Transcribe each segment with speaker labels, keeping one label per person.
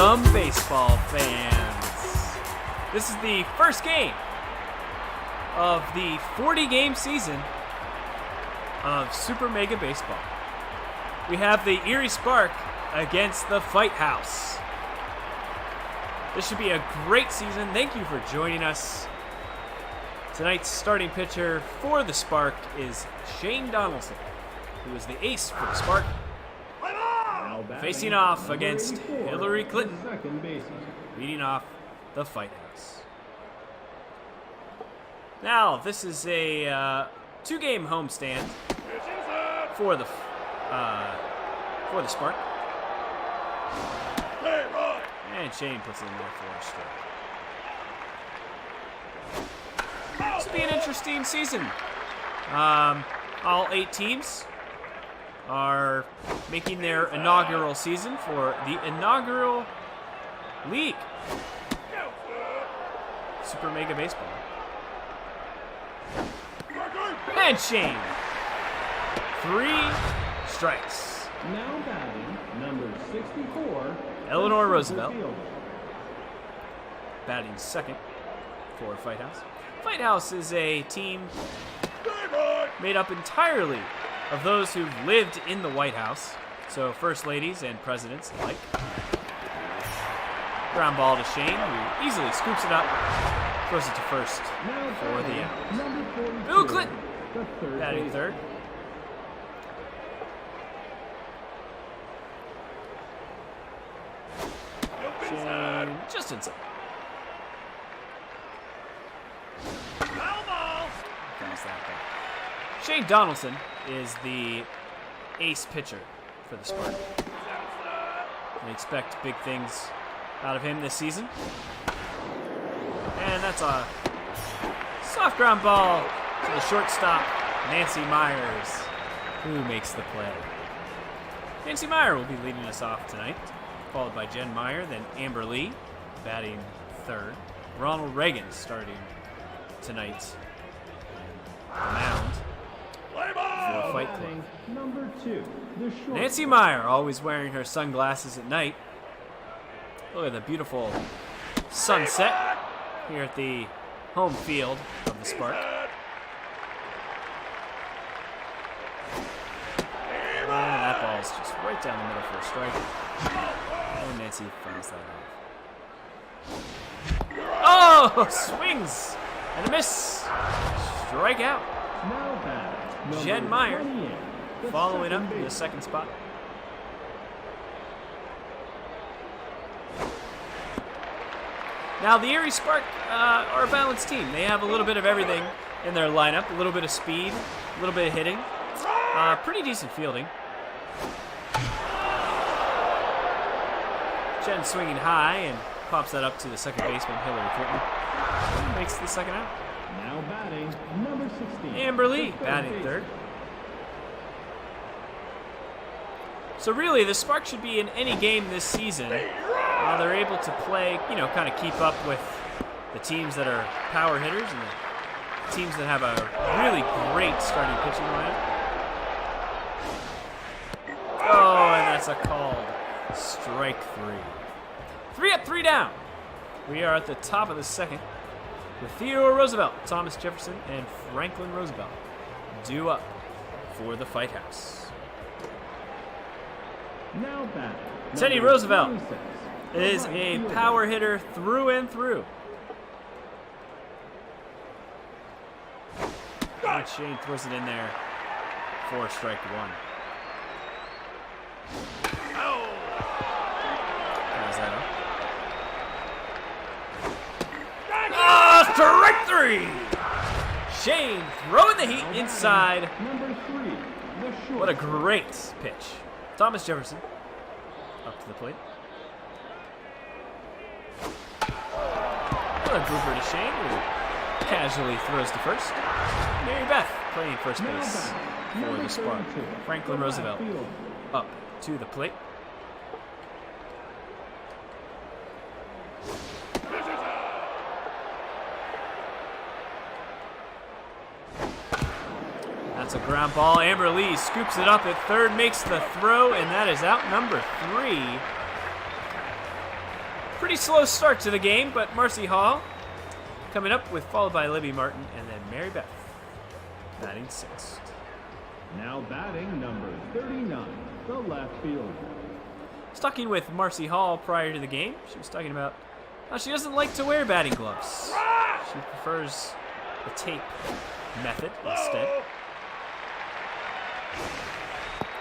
Speaker 1: Welcome, baseball fans. This is the first game of the 40-game season of Super Mega Baseball. We have the Erie Spark against the Fight House. This should be a great season. Thank you for joining us. Tonight's starting pitcher for the Spark is Shane Donaldson, who is the ace for the Spark, facing off against Hillary Clinton, leading off the Fight House. Now, this is a two-game homestand for the Spark. And Shane puts it in there for a strike. This will be an interesting season. All 8 teams are making their inaugural season for the inaugural league, Super Mega Baseball. And Shane, 3 strikes.
Speaker 2: Now batting, number 64,
Speaker 1: Eleanor Roosevelt, batting second for Fight House. Fight House is a team made up entirely of those who've lived in the White House, so first ladies and presidents alike. Ground ball to Shane, who easily scoops it up, throws it to first for the out. Bill Clinton, batting third. Shane just inside. Comes that back. Shane Donaldson is the ace pitcher for the Spark. We expect big things out of him this season. And that's a soft ground ball to the shortstop, Nancy Myers, who makes the play. Nancy Meyer will be leading us off tonight, followed by Jen Meyer, then Amber Lee, batting third. Ronald Reagan starting tonight on the mound for Fight Club.
Speaker 2: Number 2, the short.
Speaker 1: Nancy Meyer, always wearing her sunglasses at night. Look at the beautiful sunset here at the home field of the Spark. And that ball's just right down the middle for a strike. And Nancy fouls that off. Oh, swings and a miss. Strikeout.
Speaker 2: Now batting,
Speaker 1: Jen
Speaker 2: number
Speaker 1: Meyer
Speaker 2: 28, the
Speaker 1: following up
Speaker 2: second
Speaker 1: in the
Speaker 2: base.
Speaker 1: second spot. Now, the Erie Spark are a balanced team. They have a little bit of everything in their lineup. A little bit of speed, a little bit of hitting. Pretty decent fielding. Jen swinging high and pops that up to the second baseman, Hillary Clinton. And makes the second out.
Speaker 2: Now batting, number 16,
Speaker 1: Amber Lee,
Speaker 2: the third
Speaker 1: batting
Speaker 2: baseman.
Speaker 1: third. So really, the Spark should be in any game this season. They're able to play, kind of keep up with the teams that are power hitters and the teams that have a really great starting pitching lineup. Oh, and that's a called strike 3. 3 up, 3 down. We are at the top of the second with Theodore Roosevelt, Thomas Jefferson, and Franklin Roosevelt due up for the Fight House.
Speaker 2: Now batting,
Speaker 1: Teddy
Speaker 2: number
Speaker 1: Roosevelt
Speaker 2: 26, the
Speaker 1: is
Speaker 2: right
Speaker 1: a
Speaker 2: fielder.
Speaker 1: power hitter through and through. And Shane throws it in there for strike 1. How's that up? Strike 3! Shane throwing the heat inside.
Speaker 2: Number 3, the short.
Speaker 1: What a great pitch. Thomas Jefferson up to the plate. Another blooper to Shane, who casually throws to first. Mary Beth playing first base for the Spark. Franklin Roosevelt up to the plate. That's a ground ball. Amber Lee scoops it up at third, makes the throw, and that is out number 3. Pretty slow start to the game, but Marcy Hall coming up with, followed by Libby Martin and then Mary Beth batting 6th.
Speaker 2: Now batting number 39, the left fielder.
Speaker 1: I was talking with Marcy Hall prior to the game. She was talking about how she doesn't like to wear batting gloves. She prefers the tape method instead.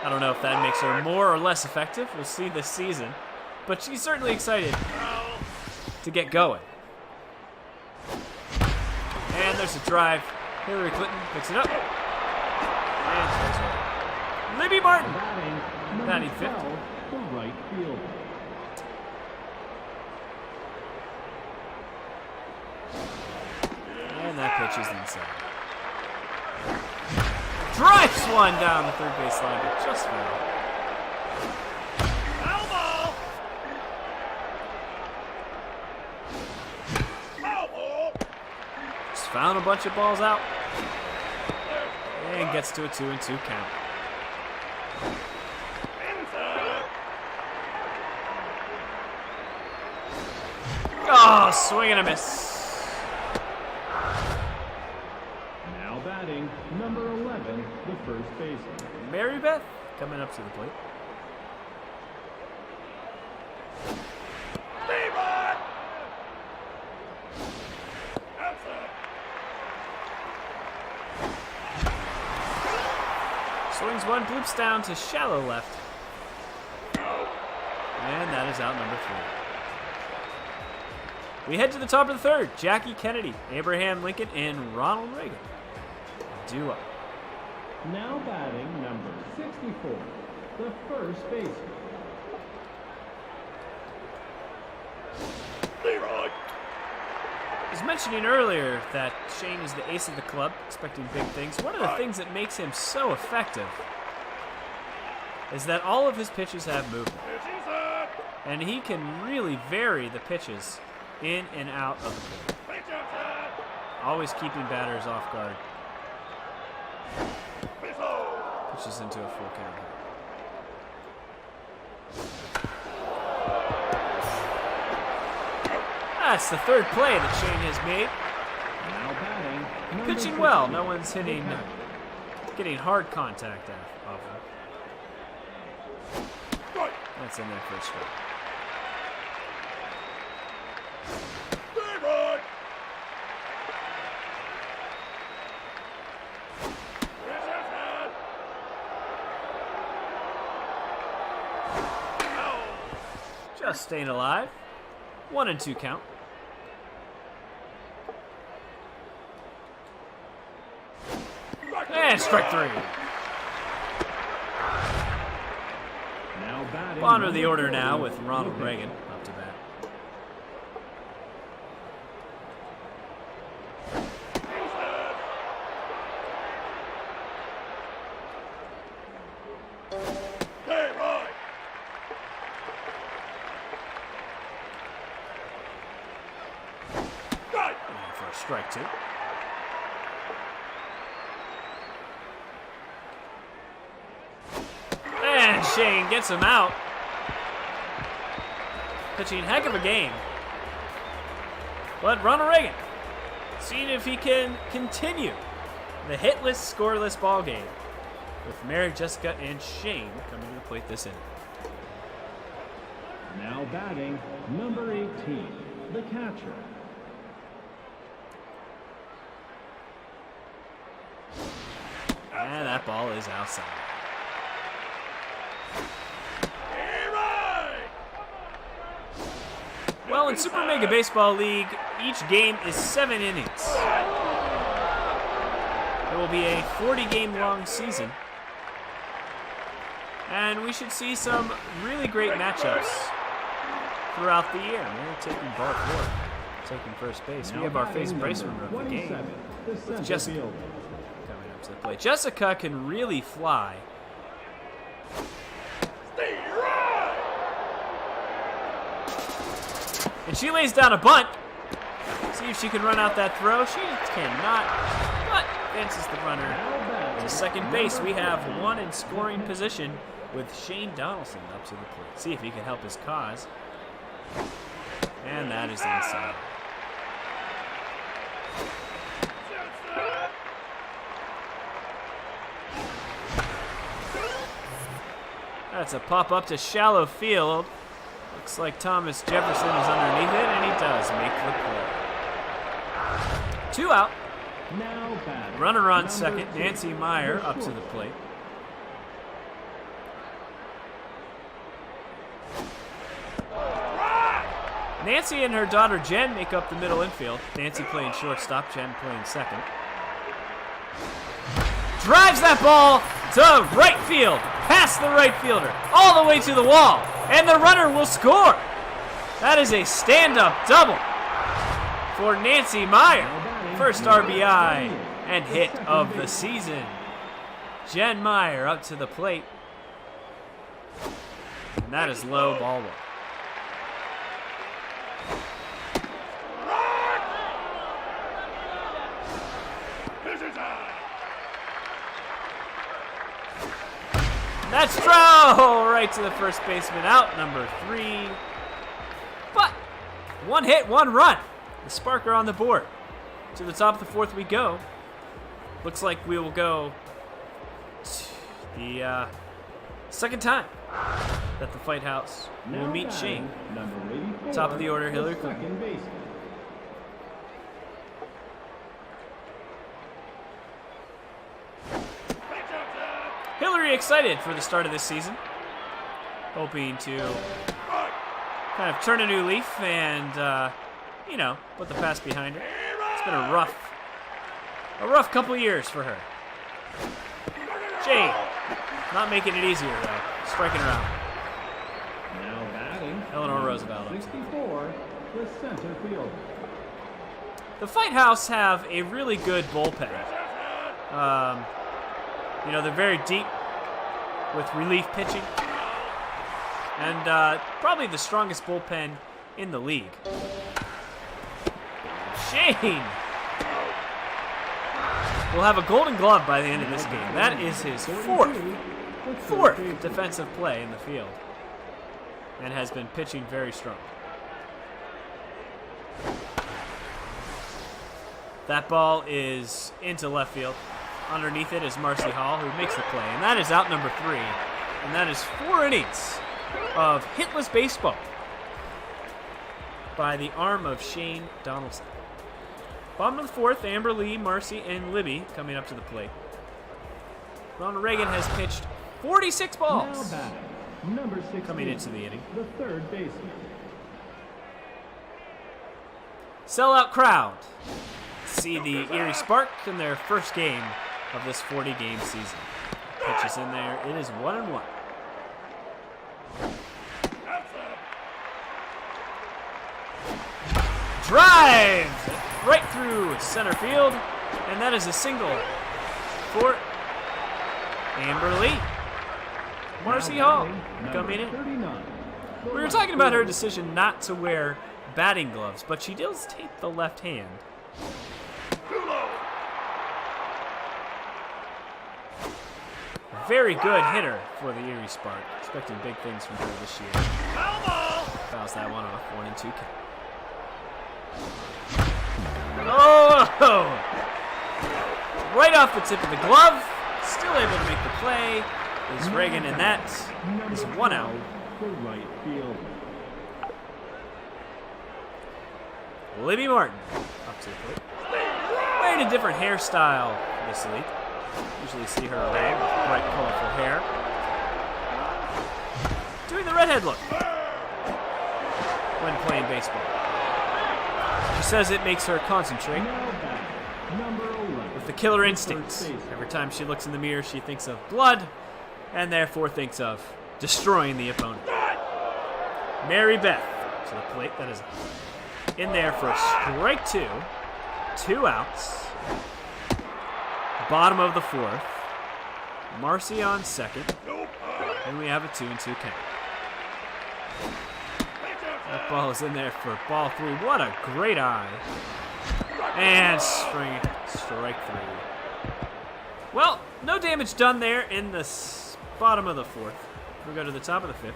Speaker 1: I don't know if that makes her more or less effective. We'll see this season. But she's certainly excited to get going. And there's a drive. Hillary Clinton picks it up. And throws it. Libby Martin batting 5th.
Speaker 2: The right fielder.
Speaker 1: And that pitch is inside. Drives one down the third base line, but just foul. Just found a bunch of balls out. And gets to a 2-2 count. Oh, swing and a miss.
Speaker 2: Now batting number 11, the first baseman.
Speaker 1: Mary Beth coming up to the plate. Swings one, bloops down to shallow left. And that is out number 3. We head to the top of the third. Jackie Kennedy, Abraham Lincoln, and Ronald Reagan due up.
Speaker 2: Now batting number 64, the first baseman.
Speaker 1: I was mentioning earlier that Shane is the ace of the club, expecting big things. One of the things that makes him so effective is that all of his pitches have movement. And he can really vary the pitches in and out of the plate. Always keeping batters off guard. Pitches into a full count. That's the third play that Shane has made.
Speaker 2: Now batting number
Speaker 1: Pitching well.
Speaker 2: 50,
Speaker 1: No one's getting hard contact off him. That's in there for a strike. Just staying alive. 1-2 count. And strike 3.
Speaker 2: Now batting
Speaker 1: Bottom of the
Speaker 2: number
Speaker 1: order
Speaker 2: 40,
Speaker 1: now with Ronald
Speaker 2: the
Speaker 1: Reagan up to bat. And for a strike 2. And Shane gets him out. Pitching heck of a game. But Ronald Reagan, seeing if he can continue the hitless, scoreless ball game with Mary, Jessica, and Shane coming to the plate this inning.
Speaker 2: Now batting number 18, the catcher.
Speaker 1: And that ball is outside. Well, in Super Mega Baseball League, each game is 7 innings. It will be a 40-game long season. And we should see some really great matchups throughout the year. Mary taking ball 4, taking first base. We have our face braceman of the game with Jessica coming up to the plate. Jessica can really fly. And she lays down a bunt. See if she can run out that throw. She cannot, but advances the runner to second base. We have one in scoring position with Shane Donaldson up to the plate. See if he can help his cause. And that is inside. That's a pop up to shallow field. Looks like Thomas Jefferson is underneath it, and he does make the play. 2 out. Runner on second. Nancy Meyer up to the plate. Nancy and her daughter Jen make up the middle infield. Nancy playing shortstop, Jen playing second. Drives that ball to right field, past the right fielder, all the way to the wall, and the runner will score. That is a stand-up double for Nancy Meyer. First RBI and hit of the season. Jen Meyer up to the plate. And that is low, ball one. That's throw right to the first baseman, out number 3. But 1 hit, 1 run. The Spark are on the board. To the top of the 4th we go. Looks like we will go the second time that the Fight House will meet Shane. Top of the order, Hillary Clinton. Hillary excited for the start of this season. Hoping to kind of turn a new leaf and, put the past behind her. It's been a rough couple years for her. Shane, not making it easier though. Striking her out.
Speaker 2: Now batting,
Speaker 1: Eleanor Roosevelt.
Speaker 2: 64, the center field.
Speaker 1: The Fight House have a really good bullpen. They're very deep with relief pitching. And probably the strongest bullpen in the league. Shane will have a Golden Glove by the end of this game. That is his fourth defensive play in the field. And has been pitching very strong. That ball is into left field. Underneath it is Marcy Hall, who makes the play. And that is out number 3. And that is 4 innings of hitless baseball by the arm of Shane Donaldson. Bottom of the 4th, Amber Lee, Marcy, and Libby coming up to the plate. Ronald Reagan has pitched 46 balls
Speaker 2: Number 16,
Speaker 1: coming into the inning.
Speaker 2: the third baseman.
Speaker 1: Sellout crowd. See the Erie Spark in their first game of this 40-game season. Pitch is in there. It is 1-1. Drives right through center field, and that is a single for Amber Lee. Marcy Hall coming in. We were talking about her decision not to wear batting gloves, but she does tape the left hand. Very good hitter for the Erie Spark. Expecting big things from her this year. Fouls that one off. 1-2 count. Oh! Right off the tip of the glove. Still able to make the play is Reagan, and that is 1 out.
Speaker 2: The right field.
Speaker 1: Libby Martin up to the plate. Wearing a different hairstyle this week. Usually see her around with bright, colorful hair. Doing the redhead look when playing baseball. She says it makes her concentrate with the killer instinct. Every time she looks in the mirror, she thinks of blood and therefore thinks of destroying the opponent. Mary Beth to the plate. That is in there for strike 2. 2 outs. Bottom of the 4th. Marcy on second. And we have a 2-2 count. That ball is in there for ball 3. What a great eye. And strike 3. Well, no damage done there in the bottom of the 4th. We go to the top of the 5th.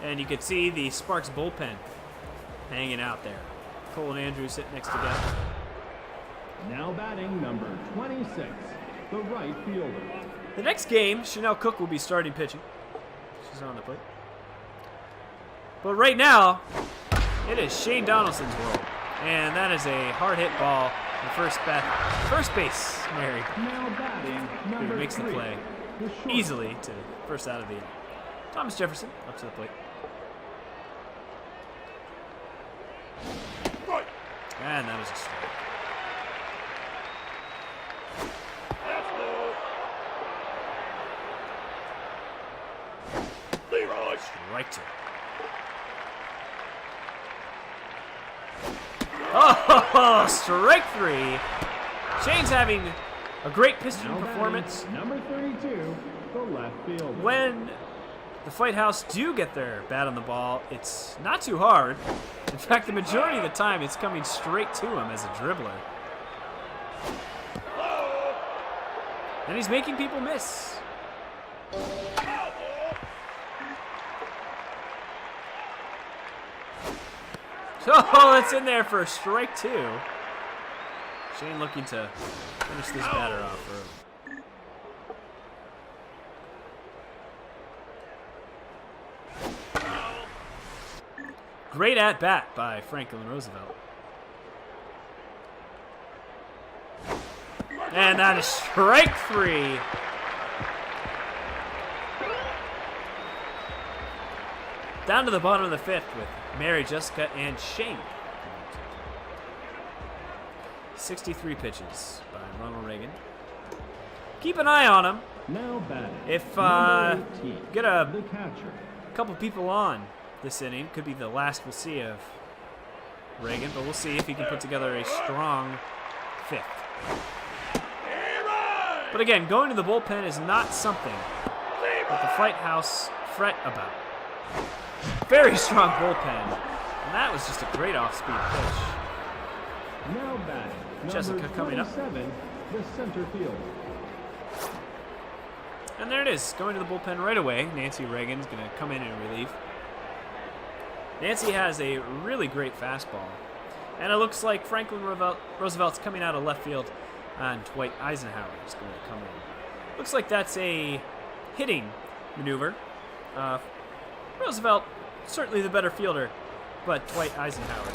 Speaker 1: And you can see the Sparks bullpen hanging out there. Cole and Andrew sitting next together.
Speaker 2: Now batting number 26, the right fielder.
Speaker 1: The next game, Chanel Cook will be starting pitching. She's on the plate. But right now, it is Shane Donaldson's world. And that is a hard hit ball. First base, Mary.
Speaker 2: Now batting number
Speaker 1: Who makes the
Speaker 2: 3,
Speaker 1: play
Speaker 2: the short.
Speaker 1: easily to first out of the inning. Thomas Jefferson up to the plate. And that is a strike. Strike 2. Oh, strike 3. Shane's having a great piston
Speaker 2: Now
Speaker 1: performance.
Speaker 2: batting number 32, the left fielder.
Speaker 1: When the Fight House do get their bat on the ball, it's not too hard. In fact, the majority of the time, it's coming straight to him as a dribbler. And he's making people miss. Oh, it's in there for strike 2. Shane looking to finish this batter off early. Great at-bat by Franklin Roosevelt. And that is strike 3. Down to the bottom of the 5th with Mary, Jessica, and Shane. 63 pitches by Ronald Reagan. Keep an eye on him.
Speaker 2: Now batting.
Speaker 1: If
Speaker 2: number 18,
Speaker 1: get a
Speaker 2: the catcher.
Speaker 1: couple people on this inning, could be the last we'll see of Reagan, but we'll see if he can put together a strong 5th. But again, going to the bullpen is not something that the Fight House fret about. Very strong bullpen, and that was just a great off-speed pitch.
Speaker 2: Now batting.
Speaker 1: Jessica
Speaker 2: number
Speaker 1: coming up.
Speaker 2: 27, the center fielder.
Speaker 1: And there it is, going to the bullpen right away. Nancy Reagan's going to come in and relieve. Nancy has a really great fastball. And it looks like Franklin Roosevelt's coming out of left field, and Dwight Eisenhower is going to come in. Looks like that's a hitting maneuver. Roosevelt, certainly the better fielder, but Dwight Eisenhower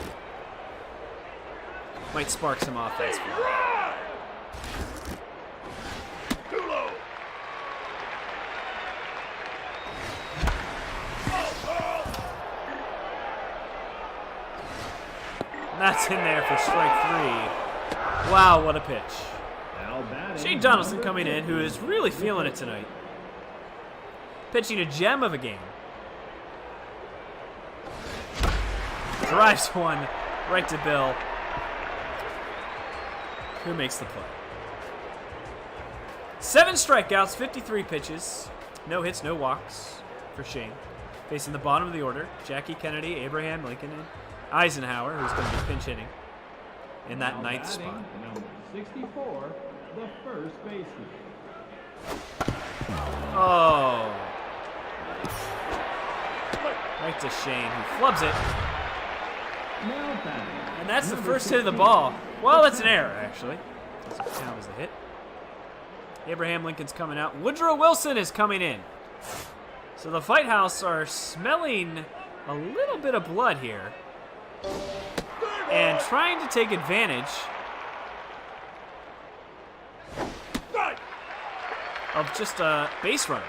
Speaker 1: might spark some offense for him. And that's in there for strike 3. Wow, what a pitch.
Speaker 2: Now batting.
Speaker 1: Shane Donaldson
Speaker 2: number
Speaker 1: coming in, who
Speaker 2: 50,
Speaker 1: is really feeling it tonight. Pitching a gem of a game. Drives one right to Bill, who makes the play. 7 strikeouts, 53 pitches. No hits, no walks for Shane. Facing the bottom of the order, Jackie Kennedy, Abraham Lincoln, and Eisenhower, who's going to be pinch hitting in that
Speaker 2: now
Speaker 1: 9th
Speaker 2: batting,
Speaker 1: spot.
Speaker 2: Number 64, the first baseman.
Speaker 1: Oh. Right to Shane, who flubs it.
Speaker 2: Now batting.
Speaker 1: And that's the
Speaker 2: number
Speaker 1: first hit of the
Speaker 2: 16,
Speaker 1: ball. Well, it's an error, actually. Doesn't count as a hit. Abraham Lincoln's coming out. Woodrow Wilson is coming in. So the Fight House are smelling a little bit of blood here and trying to take advantage of just a base runner.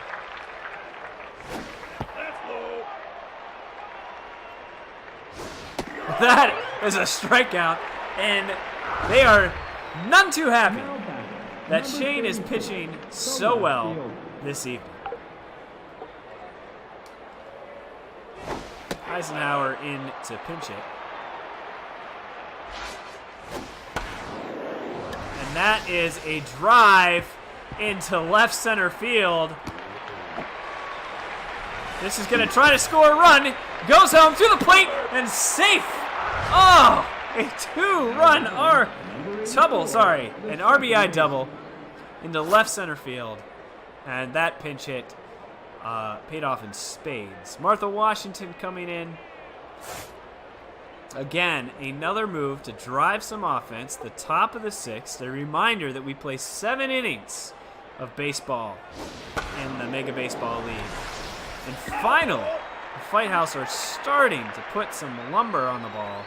Speaker 1: That is a strikeout, and they are none too happy
Speaker 2: now batting,
Speaker 1: that
Speaker 2: number
Speaker 1: Shane is
Speaker 2: 34,
Speaker 1: pitching
Speaker 2: the
Speaker 1: so
Speaker 2: left
Speaker 1: well
Speaker 2: fielder.
Speaker 1: this evening. Eisenhower in to pinch it. And that is a drive into left center field. This is going to try to score a run. Goes home to the plate and safe. Oh, a 2-run an RBI double into left center field. And that pinch hit paid off in spades. Martha Washington coming in. Again, another move to drive some offense. The top of the sixth. A reminder that we play 7 innings of baseball in the Mega Baseball League. And finally, the Fight House are starting to put some lumber on the ball.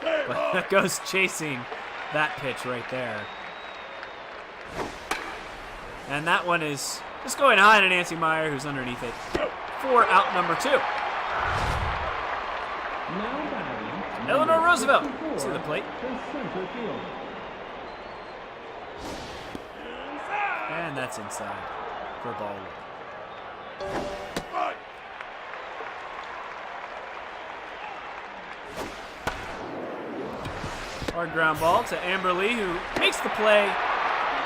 Speaker 1: But that goes chasing that pitch right there. And that one is just going high to Nancy Meyer, who's underneath it, for out number 2. Eleanor Roosevelt to the plate. And that's inside for ball 1. Hard ground ball to Amber Lee, who makes the play,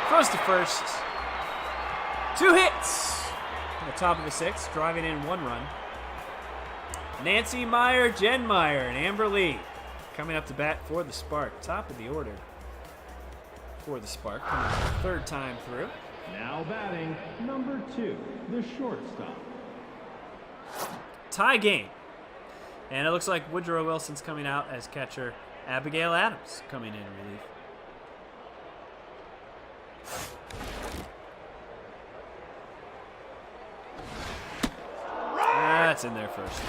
Speaker 1: throws to first. 2 hits on the top of the 6th, driving in 1 run. Nancy Meyer, Jen Meyer, and Amber Lee coming up to bat for the Spark. Top of the order for the Spark, coming the 3rd time through.
Speaker 2: Now batting, number 2, the shortstop.
Speaker 1: Tie game. And it looks like Woodrow Wilson's coming out as catcher. Abigail Adams coming in relief. That's in there first.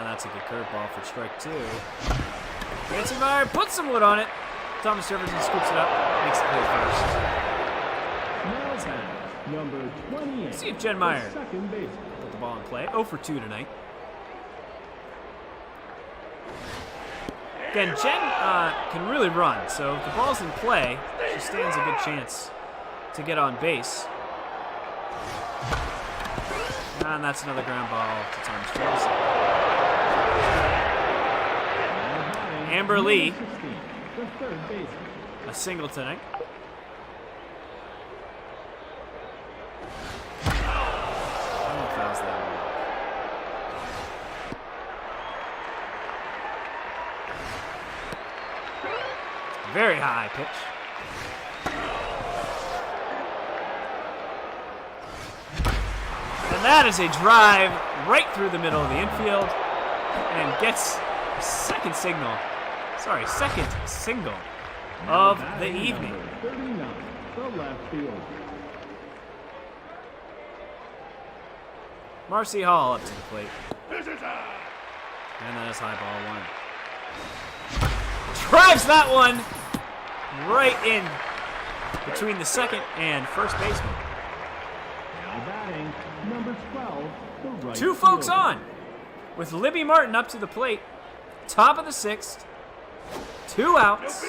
Speaker 1: That's a good curveball for strike 2. Nancy Meyer puts some wood on it. Thomas Jefferson scoops it up, makes the play first.
Speaker 2: Number 28.
Speaker 1: Let's see if Jen Meyer
Speaker 2: second base.
Speaker 1: put the ball in play. 0 for 2 tonight. Again, Jen can really run, so if the ball's in play, she stands a good chance to get on base. And that's another ground ball to Thomas Jefferson. Amber Lee, a single tonight. Very high pitch. And that is a drive right through the middle of the infield and gets second single of the evening.
Speaker 2: 39, the left field.
Speaker 1: Marcy Hall up to the plate. And that is high ball 1. Drives that one right in between the second and first baseman.
Speaker 2: Now batting, number 12, the right
Speaker 1: 2 folks
Speaker 2: fielder.
Speaker 1: on with Libby Martin up to the plate. Top of the 6th. 2 outs.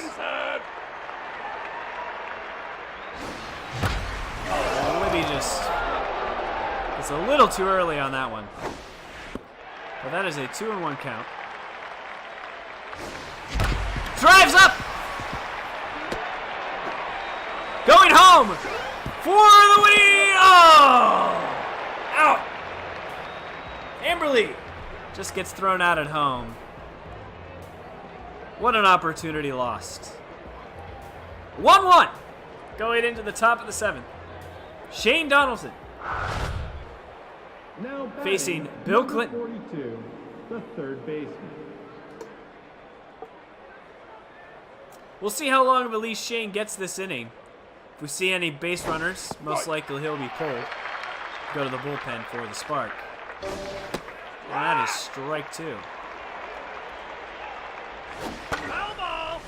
Speaker 1: Libby just it's a little too early on that one. But that is a 2-1 count. Drives up! Going home for the winning! Oh! Out! Amber Lee just gets thrown out at home. What an opportunity lost. 1-1 going into the top of the 7th. Shane Donaldson
Speaker 2: Now batting,
Speaker 1: facing Bill
Speaker 2: number
Speaker 1: Clinton.
Speaker 2: 42, the third baseman.
Speaker 1: We'll see how long of a leash Shane gets this inning. If we see any base runners, most likely he'll be pulled. Go to the bullpen for the Spark. And that is strike 2.
Speaker 3: Foul ball.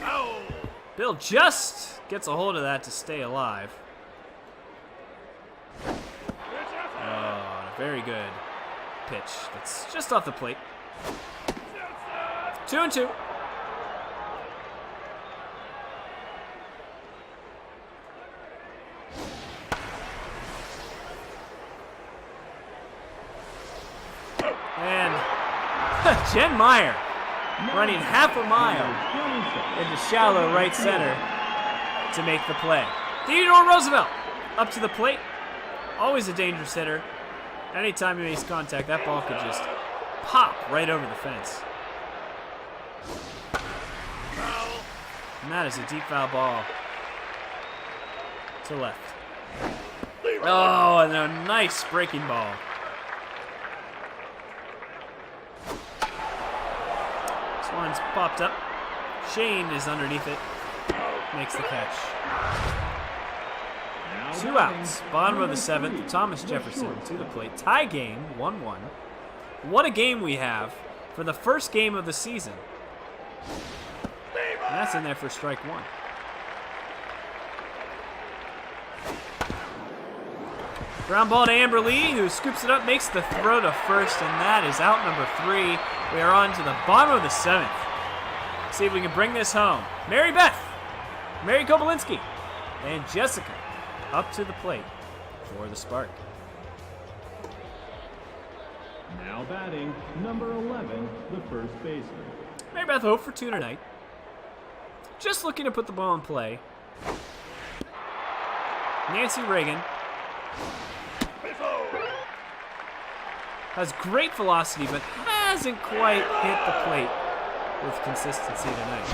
Speaker 3: Foul.
Speaker 1: Bill just gets a hold of that to stay alive. Oh, very good pitch. That's just off the plate. 2-2. And Jen Meyer running half a mile into shallow right center to make the play. Theodore Roosevelt up to the plate. always a dangerous hitter. Anytime he makes contact, that ball could just pop right over the fence. And that is a deep foul ball to left. Oh, and a nice breaking ball. This one's popped up. Shane is underneath it. Makes the catch. 2 outs. Bottom of the 7th. Thomas Jefferson to the plate. Tie game, 1-1. What a game we have for the first game of the season. And that's in there for strike 1. Ground ball to Amber Lee, who scoops it up, makes the throw to first, and that is out number 3. We are on to the bottom of the 7th. See if we can bring this home. Mary Kobylinski, and Jessica up to the plate for the Spark.
Speaker 2: Now batting, number 11, the first baseman.
Speaker 1: Mary Beth 0 for 2 tonight. Just looking to put the ball in play. Nancy Reagan has great velocity, but hasn't quite hit the plate with consistency tonight.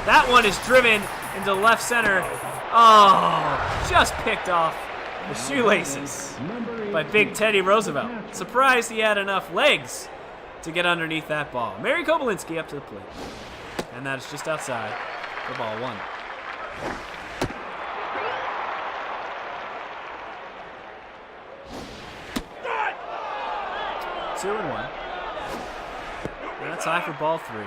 Speaker 1: That one is driven into left center. Oh, just picked off the shoelaces by Big Teddy Roosevelt. Surprised he had enough legs to get underneath that ball. Mary Kobylinski up to the plate. And that is just outside for ball 1. Two and 1. And that's high for ball 3.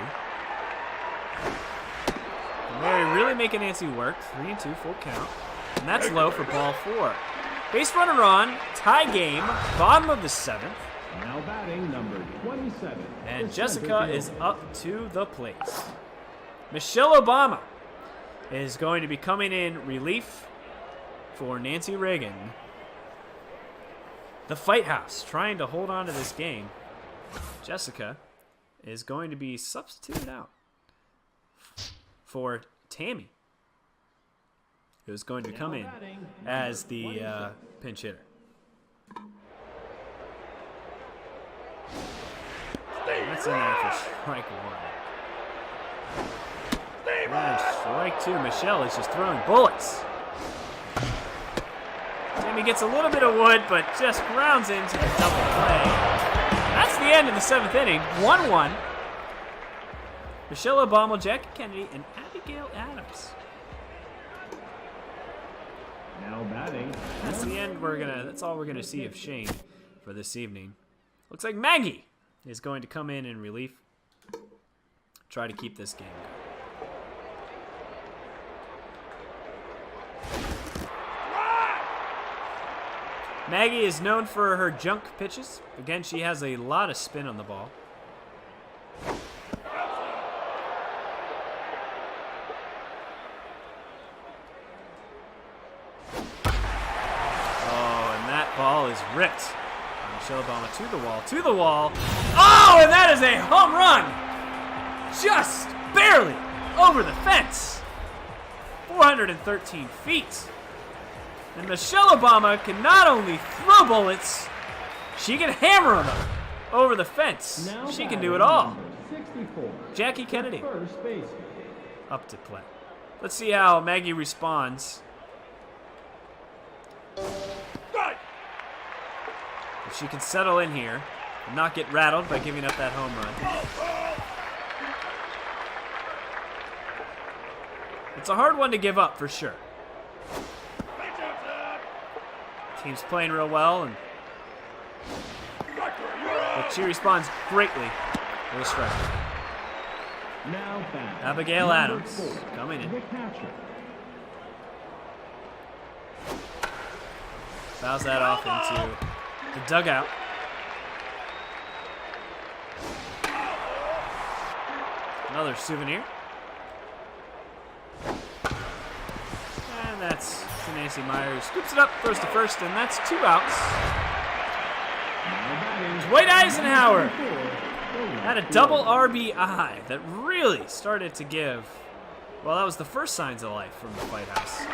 Speaker 1: And Mary really making Nancy work. 3-2, full count. And that's low for ball 4. Base runner on, tie game, bottom of the 7th.
Speaker 2: Now batting, number 27.
Speaker 1: And Jessica is up to the plate. Michelle Obama is going to be coming in relief for Nancy Reagan. The Fight House trying to hold on to this game. Jessica is going to be substituted out for Tammy, who's going to come in as the pinch hitter. That's in there for strike 1. And strike 2. Michelle is just throwing bullets. Tammy gets a little bit of wood, but just grounds into the double play. That's the end of the 7th inning. 1-1. Michelle Obama, Jackie Kennedy, and Abigail Adams.
Speaker 2: Now batting.
Speaker 1: That's the end. That's all we're gonna see of Shane for this evening. Looks like Maggie is going to come in relief. Try to keep this game going. Maggie is known for her junk pitches. Again, she has a lot of spin on the ball. Oh, and that ball is ripped. Michelle Obama to the wall. Oh, and that is a home run! Just barely over the fence. 413 feet. And Michelle Obama can not only throw bullets, she can hammer them over the fence.
Speaker 2: Now
Speaker 1: She can do it all.
Speaker 2: 64.
Speaker 1: Jackie Kennedy
Speaker 2: First baseman.
Speaker 1: up to play. Let's see how Maggie responds. If she can settle in here and not get rattled by giving up that home run. It's a hard one to give up for sure. Team's playing real well, but she responds greatly with a strike.
Speaker 2: Now batting.
Speaker 1: Abigail
Speaker 2: Number
Speaker 1: Adams
Speaker 2: 4,
Speaker 1: coming in.
Speaker 2: the catcher.
Speaker 1: Fouls that off into the dugout. Another souvenir. And that's to Nancy Myers. Scoops it up, throws to first, and that's 2 outs.
Speaker 2: Now batting.
Speaker 1: Dwight Eisenhower
Speaker 2: 4,
Speaker 1: had a double RBI that really started to give. Well, that was the first signs of life from the Fight House.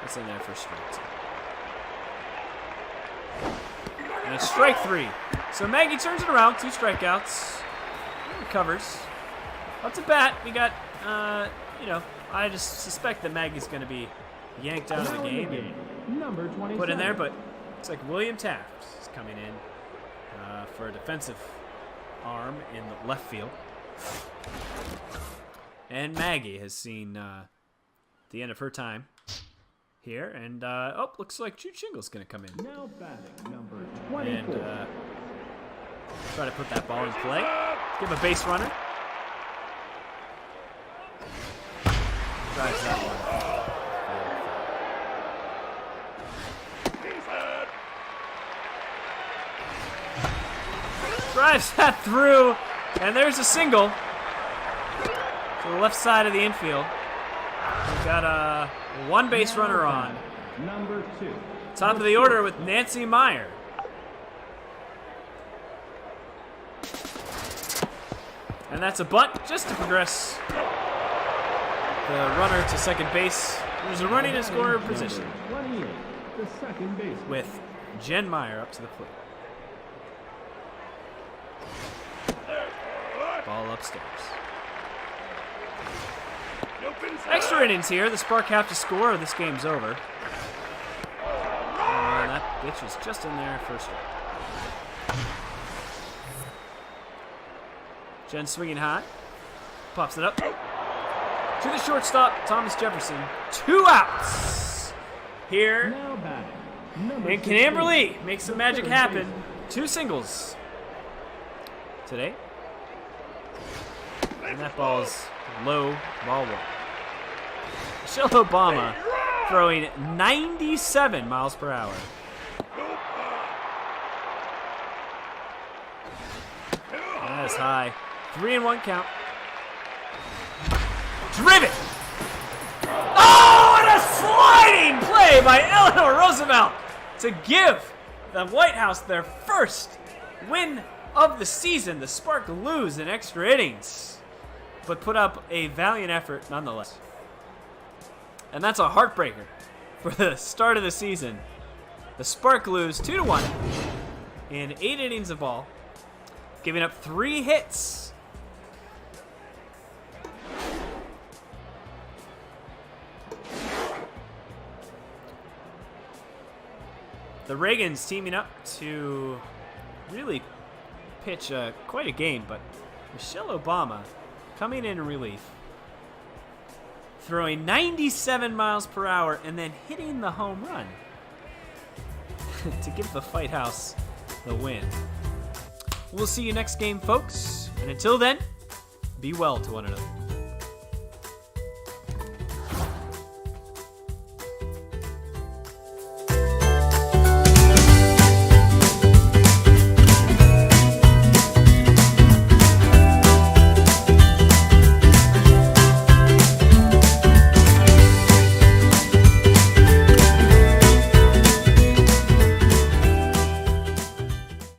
Speaker 1: That's in there for strike 2. And it's strike 3. So Maggie turns it around. 2 strikeouts. Recovers. Up to bat. We got, I just suspect that Maggie's going to be yanked out of the game and
Speaker 2: Number 27.
Speaker 1: put in there, but it's like William Taft is coming in for a defensive arm in the left field. And Maggie has seen the end of her time here, and looks like Jude Shingle's going to come in
Speaker 2: Now batting, number 24.
Speaker 1: and try to put that ball in play. Give him a base runner. Drives that one. Drives that through, and there's a single to the left side of the infield. We've got a one base runner on.
Speaker 2: Number 2.
Speaker 1: Top of the order with Nancy Meyer. And that's a bunt just to progress the runner to second base. There's a running in scorer position
Speaker 2: 28, the second base.
Speaker 1: with Jen Meyer up to the plate. Ball upstairs. Extra innings here. The Spark have to score or this game's over. And that pitch is just in there for a strike. Jen swinging high. Pops it up. To the shortstop, Thomas Jefferson. 2 outs. Here
Speaker 2: Now batting, number
Speaker 1: in
Speaker 2: 16.
Speaker 1: Canamberley. Make some magic happen. 2 singles today. And that ball's low, ball 1. Michelle Obama throwing 97 miles per hour. That is high. 3-1 count. Driven! Oh, and a sliding play by Eleanor Roosevelt to give the White House their first win of the season. The Spark lose in extra innings, but put up a valiant effort nonetheless. And that's a heartbreaker for the start of the season. The Spark lose 2-1 in 8 innings of ball, giving up 3 hits. The Reagans teaming up to really pitch quite a game, but Michelle Obama coming in relief, throwing 97 miles per hour and then hitting the home run to give the Fight House the win. We'll see you next game, folks. And until then, be well to one another.